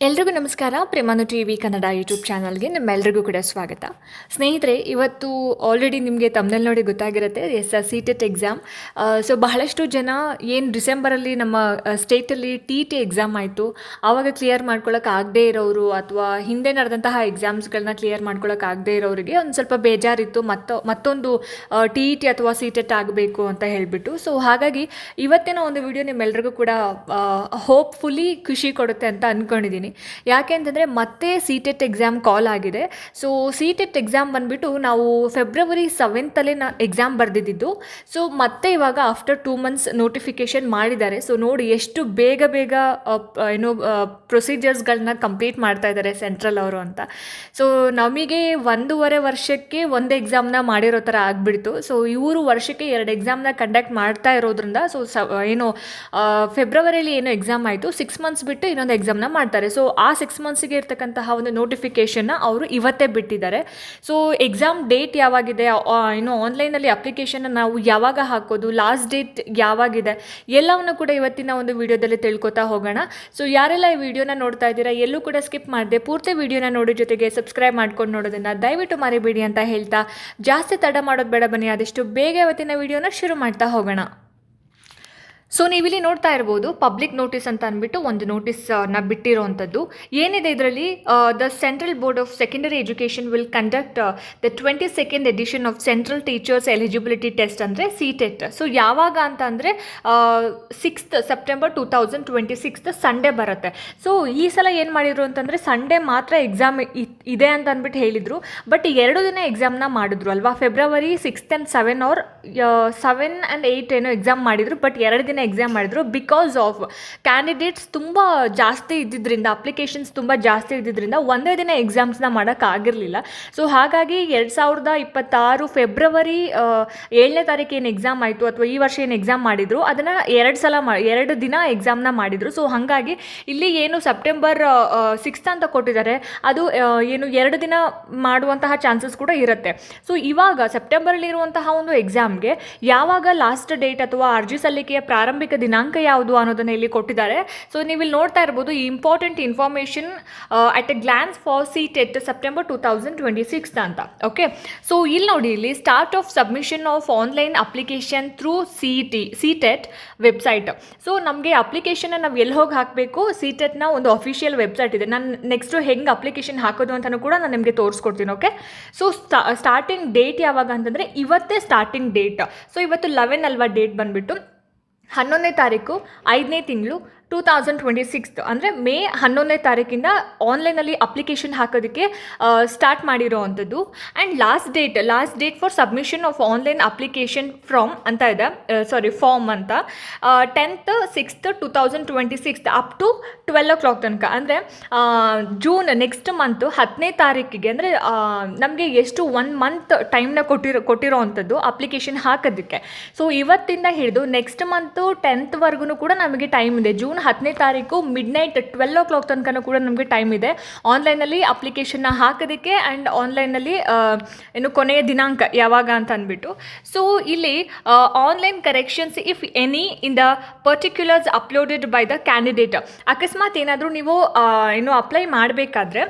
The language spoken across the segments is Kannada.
ಎಲ್ರಿಗೂ ನಮಸ್ಕಾರ. ಪ್ರೇಮಾನು ಟಿವಿ ಕನ್ನಡ ಯೂಟ್ಯೂಬ್ ಚಾನಲ್ಗೆ ನಿಮ್ಮೆಲ್ರಿಗೂ ಕೂಡ ಸ್ವಾಗತ. ಸ್ನೇಹಿತರೆ, ಇವತ್ತು ಆಲ್ರೆಡಿ ನಿಮಗೆ ತಮ್ಮನೇಲಿ ನೋಡಿ ಗೊತ್ತಾಗಿರುತ್ತೆ, ಸಿ ಟೆಟ್ ಎಕ್ಸಾಮ್. ಸೊ ಬಹಳಷ್ಟು ಜನ ಏನು ಡಿಸೆಂಬರಲ್ಲಿ ನಮ್ಮ ಸ್ಟೇಟಲ್ಲಿ ಟಿ ಎಕ್ಸಾಮ್ ಆಯಿತು, ಆವಾಗ ಕ್ಲಿಯರ್ ಮಾಡ್ಕೊಳ್ಳೋಕೆ ಆಗದೇ ಇರೋರು ಅಥವಾ ಹಿಂದೆ ನಡೆದಂತಹ ಎಕ್ಸಾಮ್ಸ್ಗಳನ್ನ ಕ್ಲಿಯರ್ ಮಾಡ್ಕೊಳ್ಳೋಕೆ ಆಗದೇ ಇರೋರಿಗೆ ಒಂದು ಸ್ವಲ್ಪ ಬೇಜಾರಿತ್ತು, ಮತ್ತೊಂದು ಟಿ ಅಥವಾ ಸಿ.ಟೆಟ್ ಆಗಬೇಕು ಅಂತ ಹೇಳಿಬಿಟ್ಟು. ಸೊ ಹಾಗಾಗಿ ಇವತ್ತಿನ ಒಂದು ವಿಡಿಯೋ ನಿಮ್ಮೆಲ್ರಿಗೂ ಕೂಡ ಹೋಪ್ಫುಲಿ ಖುಷಿ ಕೊಡುತ್ತೆ ಅಂತ ಅಂದ್ಕೊಂಡಿದ್ದೀನಿ. ಯಾಕೆ ಅಂತಂದರೆ ಮತ್ತೆ ಸಿ.ಟೆಟ್ ಎಕ್ಸಾಮ್ ಕಾಲ್ ಆಗಿದೆ. ಸೊ ಸಿ.ಟೆಟ್ ಎಕ್ಸಾಮ್ ಬಂದುಬಿಟ್ಟು ನಾವು ಫೆಬ್ರವರಿ 7 ಎಕ್ಸಾಮ್ ಬರೆದಿದ್ದು. ಸೊ ಮತ್ತೆ ಇವಾಗ ಆಫ್ಟರ್ 2 months ನೋಟಿಫಿಕೇಷನ್ ಮಾಡಿದ್ದಾರೆ. ಸೊ ನೋಡಿ ಎಷ್ಟು ಬೇಗ ಪ್ರೊಸೀಜರ್ಸ್ಗಳನ್ನ ಕಂಪ್ಲೀಟ್ ಮಾಡ್ತಾ ಇದ್ದಾರೆ ಸೆಂಟ್ರಲ್ ಅವರು ಅಂತ. ಸೊ ನಮಗೆ 1.5 ವರ್ಷಕ್ಕೆ ಒಂದು ಎಕ್ಸಾಮ್ನ ಮಾಡಿರೋ ಥರ ಆಗಿಬಿಡ್ತು. ಸೊ ಇವರು ವರ್ಷಕ್ಕೆ 2 ಎಕ್ಸಾಮ್ನ ಕಂಡಕ್ಟ್ ಮಾಡ್ತಾ ಇರೋದ್ರಿಂದ ಸೊ ಫೆಬ್ರವರಿಯಲ್ಲಿ ಏನೋ ಎಕ್ಸಾಮ್ ಆಯಿತು, 6 months ಬಿಟ್ಟು ಇನ್ನೊಂದು ಎಕ್ಸಾಮ್ನ ಮಾಡ್ತಾರೆ. ಸೊ ಆ 6 monthsಗೆ ಇರ್ತಕ್ಕಂತಹ ಒಂದು ನೋಟಿಫಿಕೇಷನ್ನ ಅವರು ಇವತ್ತೇ ಬಿಟ್ಟಿದ್ದಾರೆ. ಸೊ ಎಕ್ಸಾಮ್ ಡೇಟ್ ಯಾವಾಗಿದೆ, ಆನ್ಲೈನಲ್ಲಿ ಅಪ್ಲಿಕೇಶನ್ನ ನಾವು ಯಾವಾಗ ಹಾಕೋದು, ಲಾಸ್ಟ್ ಡೇಟ್ ಯಾವಾಗಿದೆ, ಎಲ್ಲವನ್ನು ಕೂಡ ಇವತ್ತಿನ ಒಂದು ವಿಡಿಯೋದಲ್ಲಿ ತಿಳ್ಕೊತಾ ಹೋಗೋಣ. ಸೊ ಯಾರೆಲ್ಲ ಈ ವಿಡಿಯೋನ ನೋಡ್ತಾ ಇದ್ದೀರಾ, ಎಲ್ಲೂ ಕೂಡ ಸ್ಕಿಪ್ ಮಾಡಿದೆ ಪೂರ್ತಿ ವಿಡಿಯೋನ ನೋಡಿ, ಜೊತೆಗೆ ಸಬ್ಸ್ಕ್ರೈಬ್ ಮಾಡ್ಕೊಂಡು ನೋಡೋದನ್ನು ದಯವಿಟ್ಟು ಮರಿಬೇಡಿ ಅಂತ ಹೇಳ್ತಾ, ಜಾಸ್ತಿ ತಡ ಮಾಡೋದು ಬೇಡ, ಬನ್ನಿ ಆದಷ್ಟು ಬೇಗ ಇವತ್ತಿನ ವಿಡಿಯೋನ ಶುರು ಮಾಡ್ತಾ ಹೋಗೋಣ. ಸೊ ನೀವಿಲ್ಲಿ ನೋಡ್ತಾ ಇರ್ಬೋದು, ಪಬ್ಲಿಕ್ ನೋಟಿಸ್ ಅಂತ ಅಂದ್ಬಿಟ್ಟು ಒಂದು ನೋಟಿಸ್ನ ಬಿಟ್ಟಿರೋವಂಥದ್ದು. ಏನಿದೆ ಇದರಲ್ಲಿ, the central board of secondary education will conduct the 22nd edition of central teachers eligibility test, ಅಂದರೆ ಸಿ.ಟೆಟ್. ಸೊ ಯಾವಾಗ ಅಂತ ಅಂದರೆ 6th September 2026 ಸಂಡೇ ಬರುತ್ತೆ. ಸೊ ಈ ಸಲ ಏನು ಮಾಡಿದ್ರು ಅಂತಂದರೆ ಸಂಡೇ ಮಾತ್ರ ಎಕ್ಸಾಮ್ ಇದೆ ಅಂತ ಅಂದ್ಬಿಟ್ಟು ಹೇಳಿದರು. ಬಟ್ 2 ದಿನ ಎಕ್ಸಾಮ್ನ ಮಾಡಿದ್ರು ಅಲ್ವಾ, February 6th and 7 or 7 and 8 ಏನೋ ಎಕ್ಸಾಮ್ ಮಾಡಿದರು. ಬಟ್ 2 ದಿನ ಎಕ್ಸಾಮ್ ಮಾಡಿದ್ರು ಬಿಕಾಸ್ ಆಫ್ ಕ್ಯಾಂಡಿಡೇಟ್ಸ್ ತುಂಬ ಜಾಸ್ತಿ ಇದ್ದಿದ್ದರಿಂದ, ಅಪ್ಲಿಕೇಶನ್ಸ್ ತುಂಬ ಜಾಸ್ತಿ ಇದ್ದಿದ್ದರಿಂದ ಒಂದೇ ದಿನ ಎಕ್ಸಾಮ್ಸ್ನ ಮಾಡೋಕ್ಕಾಗಿರಲಿಲ್ಲ. ಸೊ ಹಾಗಾಗಿ 2026 ಫೆಬ್ರವರಿ 7ನೇ ತಾರೀಕು ಏನು ಎಕ್ಸಾಮ್ ಆಯಿತು ಅಥವಾ ಈ ವರ್ಷ ಏನು ಎಕ್ಸಾಮ್ ಮಾಡಿದರು ಅದನ್ನು 2 ದಿನ ಎಕ್ಸಾಮ್ನ ಮಾಡಿದರು. ಸೊ ಹಾಗಾಗಿ ಇಲ್ಲಿ ಏನು ಸೆಪ್ಟೆಂಬರ್ 6th ಅಂತ ಕೊಟ್ಟಿದ್ದಾರೆ, ಅದು ಏನು 2 ದಿನ ಮಾಡುವಂತಹ ಚಾನ್ಸಸ್ ಕೂಡ ಇರುತ್ತೆ. ಸೊ ಇವಾಗ ಸೆಪ್ಟೆಂಬರಲ್ಲಿ ಇರುವಂತಹ ಒಂದು ಎಕ್ಸಾಮ್ಗೆ ಯಾವಾಗ ಲಾಸ್ಟ್ ಡೇಟ್ ಅಥವಾ ಅರ್ಜಿ ಸಲ್ಲಿಕೆಯ ಪ್ರಾರಂಭಿಕ ದಿನಾಂಕ ಯಾವುದು ಅನ್ನೋದನ್ನ ಇಲ್ಲಿ ಕೊಟ್ಟಿದ್ದಾರೆ. ಸೊ ನೀವು ಇಲ್ಲಿ ನೋಡ್ತಾ ಇರ್ಬೋದು, ಈ important information at a glance for CTET September 2026 ಅಂತ. ಓಕೆ, ಸೊ ಇಲ್ಲಿ ನೋಡಿ, ಇಲ್ಲಿ start of submission of online application through CTET website. So ನಮಗೆ ಅಪ್ಲಿಕೇಶನ್ನ ನಾವು ಎಲ್ಲಿ ಹೋಗಿ ಹಾಕಬೇಕು, ಸಿ.ಟೆಟ್ನ ಒಂದು ಅಫಿಷಿಯಲ್ ವೆಬ್ಸೈಟ್ ಇದೆ. ನಾನು ನೆಕ್ಸ್ಟು ಹೆಂಗೆ ಅಪ್ಲಿಕೇಶನ್ ಹಾಕೋದು ಅಂತಲೂ ಕೂಡ ನಾನು ನಿಮಗೆ ತೋರಿಸ್ಕೊಡ್ತೀನಿ. ಓಕೆ, ಸೊ ಸ್ಟಾರ್ಟಿಂಗ್ ಡೇಟ್ ಯಾವಾಗ ಅಂತಂದರೆ ಇವತ್ತೇ ಸ್ಟಾರ್ಟಿಂಗ್ ಡೇಟ್. ಸೊ ಇವತ್ತು 11 ಅಲ್ವಾ ಡೇಟ್ ಬಂದುಬಿಟ್ಟು, 11ನೇ ತಾರೀಕು 5ನೇ ತಿಂಗಳು 2026, ಅಂದರೆ ಮೇ 11ನೇ ತಾರೀಕಿಂದ ಆನ್ಲೈನಲ್ಲಿ ಅಪ್ಲಿಕೇಶನ್ ಹಾಕೋದಕ್ಕೆ ಸ್ಟಾರ್ಟ್ ಮಾಡಿರೋ ಅಂಥದ್ದು. And last date for submission of online application ಅಂತ ಇದೆ, ಫಾರ್ಮ್ ಅಂತ 10th 6th 2026 up to 12 o'clock ತನಕ. ಅಂದರೆ ಜೂನ್ ನೆಕ್ಸ್ಟ್ ಮಂತು 10ನೇ ತಾರೀಕಿಗೆ, ಅಂದರೆ ನಮಗೆ ಎಷ್ಟು 1 month ಟೈಮ್ನ ಕೊಟ್ಟಿರೋ ಅಂಥದ್ದು ಅಪ್ಲಿಕೇಶನ್ ಹಾಕೋದಕ್ಕೆ. ಸೊ ಇವತ್ತಿಂದ ಹಿಡಿದು ನೆಕ್ಸ್ಟ್ ಮಂತು 10th ವರೆಗೂ ಕೂಡ ನಮಗೆ ಟೈಮ್ ಇದೆ. ಜೂನ್ 10ನೇ ತಾರೀಕು ಮಿಡ್ನೈಟ್ 12 o'clock ತನಕ ಕೂಡ ನಮಗೆ ಟೈಮ್ ಇದೆ ಆನ್ಲೈನಲ್ಲಿ ಅಪ್ಲಿಕೇಶನ್ನ ಹಾಕೋದಕ್ಕೆ. ಆ್ಯಂಡ್ ಆನ್ಲೈನಲ್ಲಿ ಏನು ಕೊನೆಯ ದಿನಾಂಕ ಯಾವಾಗ ಅಂತ ಅಂದ್ಬಿಟ್ಟು. ಸೊ ಇಲ್ಲಿ online corrections if any in the particulars uploaded by the candidate. ಅಕಸ್ಮಾತ್ ಏನಾದರೂ ನೀವು ಅಪ್ಲೈ ಮಾಡಬೇಕಾದ್ರೆ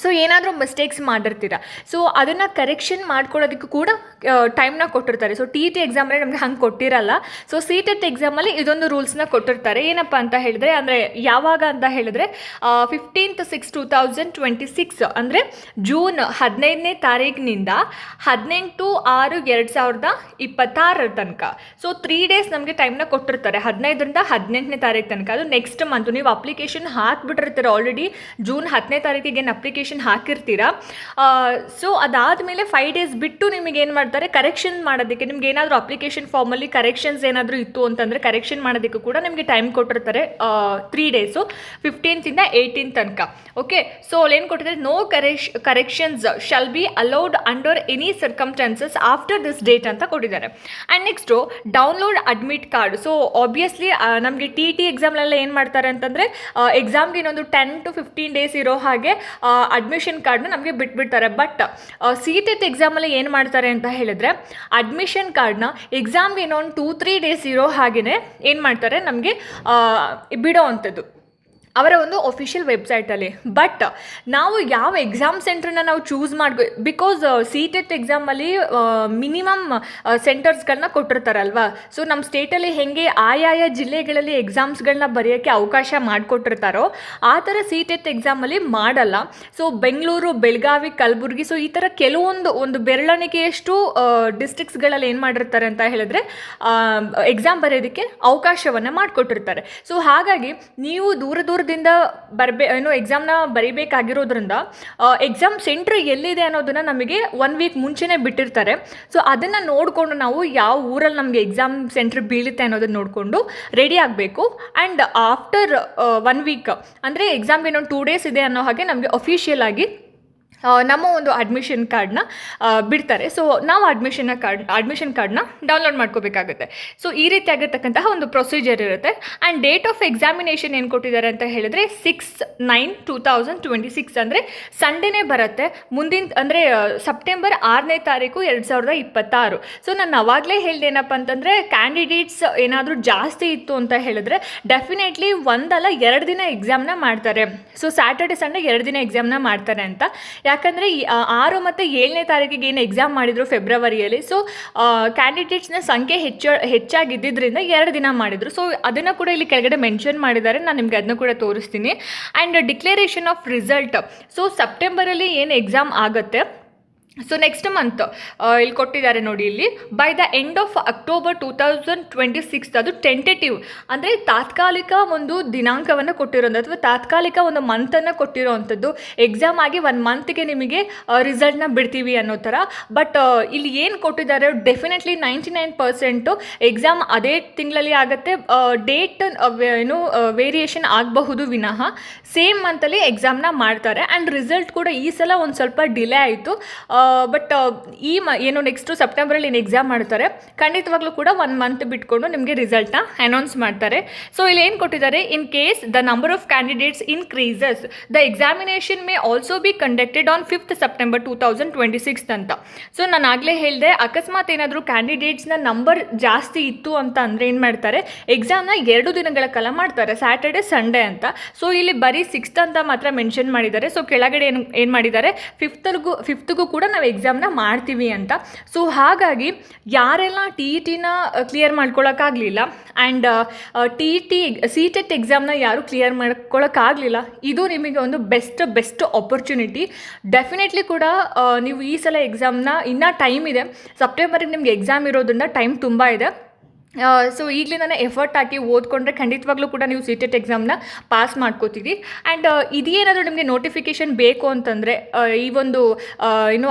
ಸೊ ಏನಾದರೂ ಮಿಸ್ಟೇಕ್ಸ್ ಮಾಡಿರ್ತೀರ, ಸೊ ಅದನ್ನು ಕರೆಕ್ಷನ್ ಮಾಡ್ಕೊಳ್ಳೋದಕ್ಕೂ ಕೂಡ ಟೈಮ್ನ ಕೊಟ್ಟಿರ್ತಾರೆ. ಸೊ ಟಿ ಎಕ್ಸಾಮಲ್ಲಿ ನಮಗೆ ಹಂಗೆ ಕೊಟ್ಟಿರಲ್ಲ. ಸೊ ಸಿ.ಟೆಟ್ ಎಕ್ಸಾಮಲ್ಲಿ ಇದೊಂದು ರೂಲ್ಸ್ನ ಕೊಟ್ಟಿರ್ತಾರೆ. ಏನಪ್ಪ ಅಂತ ಹೇಳಿದ್ರೆ, ಅಂದರೆ ಯಾವಾಗ ಅಂತ ಹೇಳಿದ್ರೆ 15th 6 2026, ಅಂದರೆ ಜೂನ್ 15ನೇ ತಾರೀಕಿನಿಂದ 18/6/2026 ತನಕ. ಸೊ 3 days ನಮಗೆ ಟೈಮ್ನ ಕೊಟ್ಟಿರ್ತಾರೆ, 15ರಿಂದ 18ನೇ ತಾರೀಕು ತನಕ. ಅದು ನೆಕ್ಸ್ಟ್ ಮಂತು ನೀವು ಅಪ್ಲಿಕೇಶನ್ ಹಾಕಿಬಿಟ್ಟಿರ್ತೀರ ಆಲ್ರೆಡಿ. ಜೂನ್ 10ನೇ ತಾರೀಕಿಗೆ ಏನು ಅಪ್ಲಿಕೇಶನ್ ಹಾಕಿರ್ತೀರಾ. ಸೊ ಅದಾದಮೇಲೆ 5 days ಬಿಟ್ಟು ನಿಮಗೆ ಏನು ಮಾಡ್ತಾರೆ, ಕರೆಕ್ಷನ್ ಮಾಡೋದಕ್ಕೆ. ನಿಮ್ಗೆ ಏನಾದರೂ ಅಪ್ಲಿಕೇಶನ್ ಫಾರ್ಮಲ್ಲಿ ಕರೆಕ್ಷನ್ಸ್ ಏನಾದರೂ ಇತ್ತು ಅಂತಂದರೆ ಕರೆಕ್ಷನ್ ಮಾಡೋದಕ್ಕೂ ಕೂಡ ನಿಮಗೆ ಟೈಮ್ ಕೊಟ್ಟಿರ್ತಾರೆ 3 days, 15th ಇಂದ 18th ತನಕ. ಓಕೆ, ಸೊ ಏನು ಕೊಟ್ಟಿದ್ದಾರೆ, no corrections shall be allowed under any circumstances after this date ಅಂತ ಕೊಟ್ಟಿದ್ದಾರೆ. And next download admit card. So obviously ನಮಗೆ ಟಿ ಎಕ್ಸಾಮ್ಲೆಲ್ಲ ಏನು ಮಾಡ್ತಾರೆ ಅಂತಂದರೆ ಎಕ್ಸಾಮ್ಗೆ ಇನ್ನೊಂದು 10 to 15 days ಇರೋ ಹಾಗೆ ಅಡ್ಮಿಷನ್ ಕಾರ್ಡ್ನ ನಮಗೆ ಬಿಟ್ಬಿಡ್ತಾರೆ. ಬಟ್ ಸಿ.ಟೆಟ್ ಎಕ್ಸಾಮಲ್ಲಿ ಏನು ಮಾಡ್ತಾರೆ ಅಂತ ಹೇಳಿದ್ರೆ, ಅಡ್ಮಿಷನ್ ಕಾರ್ಡ್ನ ಎಕ್ಸಾಮ್ಗೆ ಇನ್ನೊಂದು 2-3 days ಇರೋ ಹಾಗೆಯೇ ಏನು ಮಾಡ್ತಾರೆ, ನಮಗೆ ಬಿಡೋ ಅಂಥದ್ದು. ಅವರ ಒಂದು ಒಫಿಷಿಯಲ್ ವೆಬ್ಸೈಟಲ್ಲಿ. ಬಟ್ ನಾವು ಯಾವ ಎಕ್ಸಾಮ್ ಸೆಂಟ್ರನ್ನ ನಾವು ಚೂಸ್ ಬಿಕಾಸ್ ಸಿ ಟೆಟ್ ಎಕ್ಸಾಮಲ್ಲಿ ಮಿನಿಮಮ್ ಸೆಂಟರ್ಸ್ಗಳನ್ನ ಕೊಟ್ಟಿರ್ತಾರಲ್ವಾ. ಸೊ ನಮ್ಮ ಸ್ಟೇಟಲ್ಲಿ ಹೇಗೆ ಆಯಾಯ ಜಿಲ್ಲೆಗಳಲ್ಲಿ ಎಕ್ಸಾಮ್ಸ್ಗಳನ್ನ ಬರೆಯೋಕ್ಕೆ ಅವಕಾಶ ಮಾಡಿಕೊಟ್ಟಿರ್ತಾರೋ ಆ ಥರ ಸಿ ಟೆಟ್ ಎಕ್ಸಾಮಲ್ಲಿ ಮಾಡಲ್ಲ. ಸೊ ಬೆಂಗಳೂರು, ಬೆಳಗಾವಿ, ಕಲಬುರಗಿ, ಸೊ ಈ ಥರ ಒಂದು ಬೆರಳಿಕೆಯಷ್ಟು ಡಿಸ್ಟ್ರಿಕ್ಸ್ಗಳಲ್ಲಿ ಏನು ಮಾಡಿರ್ತಾರೆ ಅಂತ ಹೇಳಿದ್ರೆ ಎಕ್ಸಾಮ್ ಬರೆಯೋದಕ್ಕೆ ಅವಕಾಶವನ್ನು ಮಾಡಿಕೊಟ್ಟಿರ್ತಾರೆ. ಸೊ ಹಾಗಾಗಿ ನೀವು ದೂರದಿಂದ ಎಕ್ಸಾಮ್ನ ಬರೀಬೇಕಾಗಿರೋದ್ರಿಂದ ಎಕ್ಸಾಮ್ ಸೆಂಟ್ರ್ ಎಲ್ಲಿದೆ ಅನ್ನೋದನ್ನು ನಮಗೆ 1 ವೀಕ್ ಮುಂಚೆನೇ ಬಿಟ್ಟಿರ್ತಾರೆ. ಸೊ ಅದನ್ನು ನೋಡಿಕೊಂಡು ನಾವು ಯಾವ ಊರಲ್ಲಿ ನಮಗೆ ಎಕ್ಸಾಮ್ ಸೆಂಟ್ರ್ ಬೀಳುತ್ತೆ ಅನ್ನೋದನ್ನು ನೋಡಿಕೊಂಡು ರೆಡಿ ಆಗಬೇಕು. ಆ್ಯಂಡ್ ಆಫ್ಟರ್ 1 ವೀಕ್ ಅಂದರೆ ಎಕ್ಸಾಮ್ಗೆ ಇನ್ನೊಂದು 2 ಡೇಸ್ ಇದೆ ಅನ್ನೋ ಹಾಗೆ ನಮಗೆ ಅಫಿಷಿಯಲ್ ಆಗಿ ನಮ್ಮ ಒಂದು ಅಡ್ಮಿಷನ್ ಕಾರ್ಡ್ನ ಬಿಡ್ತಾರೆ. ಸೊ ನಾವು ಅಡ್ಮಿಷನ್ ಕಾರ್ಡ್ನ ಡೌನ್ಲೋಡ್ ಮಾಡ್ಕೋಬೇಕಾಗುತ್ತೆ. ಸೊ ಈ ರೀತಿಯಾಗಿರ್ತಕ್ಕಂತಹ ಒಂದು ಪ್ರೊಸೀಜರ್ ಇರುತ್ತೆ. ಆ್ಯಂಡ್ ಡೇಟ್ ಆಫ್ ಎಕ್ಸಾಮಿನೇಷನ್ ಏನು ಕೊಟ್ಟಿದ್ದಾರೆ ಅಂತ ಹೇಳಿದ್ರೆ 6/9/2026 ಅಂದರೆ ಸಂಡೇನೇ ಬರುತ್ತೆ. ಅಂದರೆ ಸೆಪ್ಟೆಂಬರ್ 6ನೇ ತಾರೀಕು 2026. ಸೊ ನಾನು ಅವಾಗಲೇ ಹೇಳ್ದೇನಪ್ಪ ಅಂತಂದರೆ ಕ್ಯಾಂಡಿಡೇಟ್ಸ್ ಏನಾದರೂ ಜಾಸ್ತಿ ಇತ್ತು ಅಂತ ಹೇಳಿದ್ರೆ ಡೆಫಿನೆಟ್ಲಿ 1 ಅಲ್ಲ 2 ದಿನ ಎಕ್ಸಾಮ್ನ ಮಾಡ್ತಾರೆ. ಸೊ ಸ್ಯಾಟರ್ಡೆ ಸಂಡೇ 2 ದಿನ ಎಕ್ಸಾಮ್ನ ಮಾಡ್ತಾರೆ ಅಂತ. ಯಾಕಂದರೆ 6 ಮತ್ತು 7ನೇ ತಾರೀಕಿಗೆ ಏನು ಎಕ್ಸಾಮ್ ಮಾಡಿದರು ಫೆಬ್ರವರಿಯಲ್ಲಿ. ಸೊ ಕ್ಯಾಂಡಿಡೇಟ್ಸ್ನ ಸಂಖ್ಯೆ ಹೆಚ್ಚಾಗಿದ್ದರಿಂದ 2 ದಿನ ಮಾಡಿದರು. ಸೊ ಅದನ್ನು ಕೂಡ ಇಲ್ಲಿ ಕೆಳಗಡೆ ಮೆನ್ಷನ್ ಮಾಡಿದ್ದಾರೆ. ನಾನು ನಿಮಗೆ ಅದನ್ನು ಕೂಡ ತೋರಿಸ್ತೀನಿ. And declaration of result, so ಸೆಪ್ಟೆಂಬರಲ್ಲಿ ಏನು ಎಕ್ಸಾಮ್ ಆಗುತ್ತೆ, ಸೊ ನೆಕ್ಸ್ಟ್ ಮಂತ್ ಇಲ್ಲಿ ಕೊಟ್ಟಿದ್ದಾರೆ ನೋಡಿ. ಇಲ್ಲಿ by the end of October 2026 ಅದು ಟೆಂಟೇಟಿವ್ ಅಂದರೆ ತಾತ್ಕಾಲಿಕ ಒಂದು ದಿನಾಂಕವನ್ನು ಕೊಟ್ಟಿರೋದು ಅಥವಾ ತಾತ್ಕಾಲಿಕ ಒಂದು ಮಂತನ್ನು ಕೊಟ್ಟಿರೋವಂಥದ್ದು. ಎಕ್ಸಾಮ್ ಆಗಿ 1 ಮಂತ್ಗೆ ನಿಮಗೆ ರಿಸಲ್ಟ್ನ ಬಿಡ್ತೀವಿ ಅನ್ನೋ ಥರ. ಬಟ್ ಇಲ್ಲಿ ಏನು ಕೊಟ್ಟಿದ್ದಾರೆ, ಡೆಫಿನೆಟ್ಲಿ 99% ಎಕ್ಸಾಮ್ ಅದೇ ತಿಂಗಳಲ್ಲಿ ಆಗುತ್ತೆ. ಡೇಟ್ ವೇರಿಯೇಷನ್ ಆಗಬಹುದು ವಿನಃ ಸೇಮ್ ಮಂತಲ್ಲಿ ಎಕ್ಸಾಮ್ನ ಮಾಡ್ತಾರೆ. ಆ್ಯಂಡ್ ರಿಸಲ್ಟ್ ಕೂಡ ಈ ಸಲ ಒಂದು ಸ್ವಲ್ಪ ಡಿಲೇ ಆಯಿತು. ಬಟ್ ನೆಕ್ಸ್ಟು ಸೆಪ್ಟೆಂಬರಲ್ಲಿ ಏನು ಎಕ್ಸಾಮ್ ಮಾಡ್ತಾರೆ, ಖಂಡಿತವಾಗ್ಲೂ ಕೂಡ 1 ಮಂತ್ ಬಿಟ್ಕೊಂಡು ನಿಮಗೆ ರಿಸಲ್ಟ್ನ ಅನೌನ್ಸ್ ಮಾಡ್ತಾರೆ. ಸೊ ಇಲ್ಲಿ ಏನು ಕೊಟ್ಟಿದ್ದಾರೆ, in case the number of candidates increases the examination May also be conducted on 5th September 2026 ಅಂತ. ಸೊ ನಾನು ಆಗಲೇ ಹೇಳಿದೆ, ಅಕಸ್ಮಾತ್ ಏನಾದರೂ ಕ್ಯಾಂಡಿಡೇಟ್ಸ್ನ ನಂಬರ್ ಜಾಸ್ತಿ ಇತ್ತು ಅಂತ ಅಂದರೆ ಏನು ಮಾಡ್ತಾರೆ, ಎಕ್ಸಾಮ್ನ 2 ದಿನಗಳ ಕಾಲ ಮಾಡ್ತಾರೆ, ಸ್ಯಾಟರ್ಡೆ ಸಂಡೇ ಅಂತ. ಸೊ ಇಲ್ಲಿ ಬರೀ 6th ಅಂತ ಮಾತ್ರ ಮೆನ್ಷನ್ ಮಾಡಿದ್ದಾರೆ. ಸೊ ಕೆಳಗಡೆ ಏನು ಮಾಡಿದ್ದಾರೆ, 5th ಕೂಡ ನಾವು ಎಕ್ಸಾಮ್ನ ಮಾಡ್ತೀವಿ ಅಂತ. ಸೊ ಹಾಗಾಗಿ ಯಾರೆಲ್ಲ TETನ ಕ್ಲಿಯರ್ ಮಾಡ್ಕೊಳ್ಳೋಕ್ಕಾಗಲಿಲ್ಲ ಆ್ಯಂಡ್ ಸಿ ಟೆಟ್ ಎಕ್ಸಾಮ್ನ ಯಾರು ಕ್ಲಿಯರ್ ಮಾಡ್ಕೊಳ್ಳೋಕ್ಕಾಗಲಿಲ್ಲ, ಇದು ನಿಮಗೆ ಒಂದು ಬೆಸ್ಟ್ ಆಪರ್ಚುನಿಟಿ. ಡೆಫಿನೆಟ್ಲಿ ಕೂಡ ನೀವು ಈ ಸಲ ಎಕ್ಸಾಮ್ನ ಇನ್ನೂ ಟೈಮ್ ಇದೆ, ಸೆಪ್ಟೆಂಬರಿಗೆ ನಿಮಗೆ ಎಕ್ಸಾಮ್ ಇರೋದ್ರಿಂದ ಟೈಮ್ ತುಂಬ ಇದೆ. ಸೊ ಈಗಲಿಂದನೇ ಎಫರ್ಟ್ ಹಾಕಿ ಓದ್ಕೊಂಡ್ರೆ ಖಂಡಿತವಾಗ್ಲೂ ಕೂಡ ನೀವು ಸಿ ಟೆಟ್ ಎಕ್ಸಾಮ್ನ ಪಾಸ್ ಮಾಡ್ಕೋತೀವಿ. ಆ್ಯಂಡ್ ಇದೇನಾದರೂ ನಿಮಗೆ ನೋಟಿಫಿಕೇಷನ್ ಬೇಕು ಅಂತಂದರೆ ಈ ಒಂದು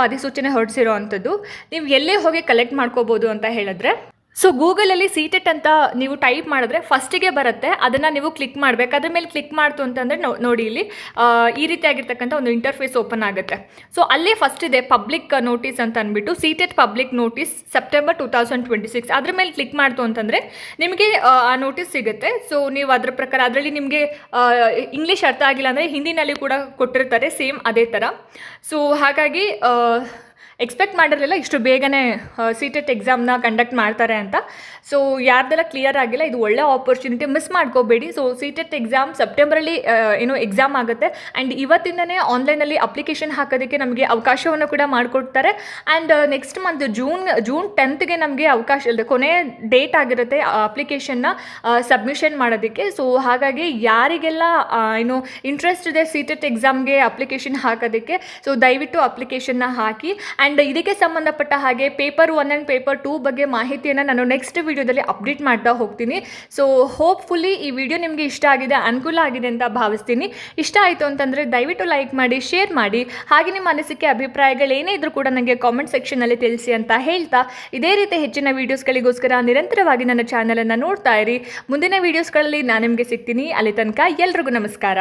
ಅಧಿಸೂಚನೆ ಹೊರಡಿಸಿರೋ ಅಂಥದ್ದು ನೀವು ಎಲ್ಲೇ ಹೋಗಿ ಕಲೆಕ್ಟ್ ಮಾಡ್ಕೋಬೋದು ಅಂತ ಹೇಳಿದ್ರೆ, ಸೊ ಗೂಗಲಲ್ಲಿ ಸಿ ಟೆಟ್ ಅಂತ ನೀವು ಟೈಪ್ ಮಾಡಿದ್ರೆ ಫಸ್ಟಿಗೆ ಬರುತ್ತೆ. ಅದನ್ನು ನೀವು ಕ್ಲಿಕ್ ಮಾಡಬೇಕು. ಅದ್ರ ಮೇಲೆ ಕ್ಲಿಕ್ ಮಾಡ್ತು ಅಂತಂದರೆ ನೋಡಿ ಇಲ್ಲಿ ಈ ರೀತಿಯಾಗಿರ್ತಕ್ಕಂಥ ಒಂದು ಇಂಟರ್ಫೇಸ್ ಓಪನ್ ಆಗುತ್ತೆ. ಸೊ ಅಲ್ಲೇ ಫಸ್ಟ್ ಇದೆ ಪಬ್ಲಿಕ್ ನೋಟಿಸ್ ಅಂತ ಅಂದ್ಬಿಟ್ಟು, C TET public notice September 2026. ಅದ್ರ ಮೇಲೆ ಕ್ಲಿಕ್ ಮಾಡ್ತು ಅಂತಂದರೆ ನಿಮಗೆ ಆ ನೋಟಿಸ್ ಸಿಗುತ್ತೆ. ಸೊ ನೀವು ಅದ್ರ ಪ್ರಕಾರ ಅದರಲ್ಲಿ ನಿಮಗೆ ಇಂಗ್ಲೀಷ್ ಅರ್ಥ ಆಗಿಲ್ಲ ಅಂದರೆ ಹಿಂದಿನಲ್ಲಿ ಕೂಡ ಕೊಟ್ಟಿರ್ತಾರೆ ಸೇಮ್ ಅದೇ ಥರ. ಸೊ ಹಾಗಾಗಿ ಎಕ್ಸ್ಪೆಕ್ಟ್ ಮಾಡಿರಲಿಲ್ಲ ಇಷ್ಟು ಬೇಗನೆ ಸಿ ಟೆಟ್ ಎಕ್ಸಾಮ್ನ ಕಂಡಕ್ಟ್ ಮಾಡ್ತಾರೆ ಅಂತ. ಸೊ ಯಾರ್ದೆಲ್ಲ ಕ್ಲಿಯರ್ ಆಗಿಲ್ಲ, ಇದು ಒಳ್ಳೆ ಆಪರ್ಚುನಿಟಿ, ಮಿಸ್ ಮಾಡ್ಕೋಬೇಡಿ. ಸೊ ಸಿ ಟೆಟ್ ಎಕ್ಸಾಮ್ ಸೆಪ್ಟೆಂಬರಲ್ಲಿ ಎಕ್ಸಾಮ್ ಆಗುತ್ತೆ. ಆ್ಯಂಡ್ ಇವತ್ತಿಂದನೇ ಆನ್ಲೈನಲ್ಲಿ ಅಪ್ಲಿಕೇಶನ್ ಹಾಕೋದಕ್ಕೆ ನಮಗೆ ಅವಕಾಶವನ್ನು ಕೂಡ ಮಾಡಿಕೊಡ್ತಾರೆ. ಆ್ಯಂಡ್ ನೆಕ್ಸ್ಟ್ ಮಂತ್ ಜೂನ್ 10ಗೆ ನಮಗೆ ಅವಕಾಶ ಇಲ್ಲದೆ ಕೊನೆ ಡೇಟ್ ಆಗಿರುತ್ತೆ ಅಪ್ಲಿಕೇಶನ್ನ ಸಬ್ಮಿಷನ್ ಮಾಡೋದಕ್ಕೆ. ಸೊ ಹಾಗಾಗಿ ಯಾರಿಗೆಲ್ಲ ಇಂಟ್ರೆಸ್ಟ್ ಇದೆ ಸಿ ಟೆಟ್ ಎಕ್ಸಾಮ್ಗೆ ಅಪ್ಲಿಕೇಶನ್ ಹಾಕೋದಕ್ಕೆ, ಸೊ ದಯವಿಟ್ಟು ಅಪ್ಲಿಕೇಶನ್ನ ಹಾಕಿ. ಆ್ಯಂಡ್ ಇದಕ್ಕೆ ಸಂಬಂಧಪಟ್ಟ ಹಾಗೆ ಪೇಪರ್ 1 ಆ್ಯಂಡ್ ಪೇಪರ್ 2 ಬಗ್ಗೆ ಮಾಹಿತಿಯನ್ನು ನಾನು ನೆಕ್ಸ್ಟ್ ವಿಡಿಯೋದಲ್ಲಿ ಅಪ್ಡೇಟ್ ಮಾಡ್ತಾ ಹೋಗ್ತೀನಿ. ಸೊ ಹೋಪ್ಫುಲಿ ಈ ವಿಡಿಯೋ ನಿಮಗೆ ಇಷ್ಟ ಆಗಿದೆ, ಅನುಕೂಲ ಆಗಿದೆ ಅಂತ ಭಾವಿಸ್ತೀನಿ. ಇಷ್ಟ ಆಯಿತು ಅಂತಂದರೆ ದಯವಿಟ್ಟು ಲೈಕ್ ಮಾಡಿ, ಶೇರ್ ಮಾಡಿ. ಹಾಗೆ ನಿಮ್ಮ ಅನಿಸಿಕೆ ಅಭಿಪ್ರಾಯಗಳೇನೇ ಇದ್ರೂ ಕೂಡ ನನಗೆ ಕಾಮೆಂಟ್ ಸೆಕ್ಷನಲ್ಲಿ ತಿಳಿಸಿ ಅಂತ ಹೇಳ್ತಾ, ಇದೇ ರೀತಿ ಹೆಚ್ಚಿನ ವೀಡಿಯೋಸ್ಗಳಿಗೋಸ್ಕರ ನಿರಂತರವಾಗಿ ನನ್ನ ಚಾನಲನ್ನು ನೋಡ್ತಾ ಇರಿ. ಮುಂದಿನ ವೀಡಿಯೋಸ್ಗಳಲ್ಲಿ ನಾನು ನಿಮಗೆ ಸಿಗ್ತೀನಿ. ಅಲ್ಲಿ ತನಕ ಎಲ್ರಿಗೂ ನಮಸ್ಕಾರ.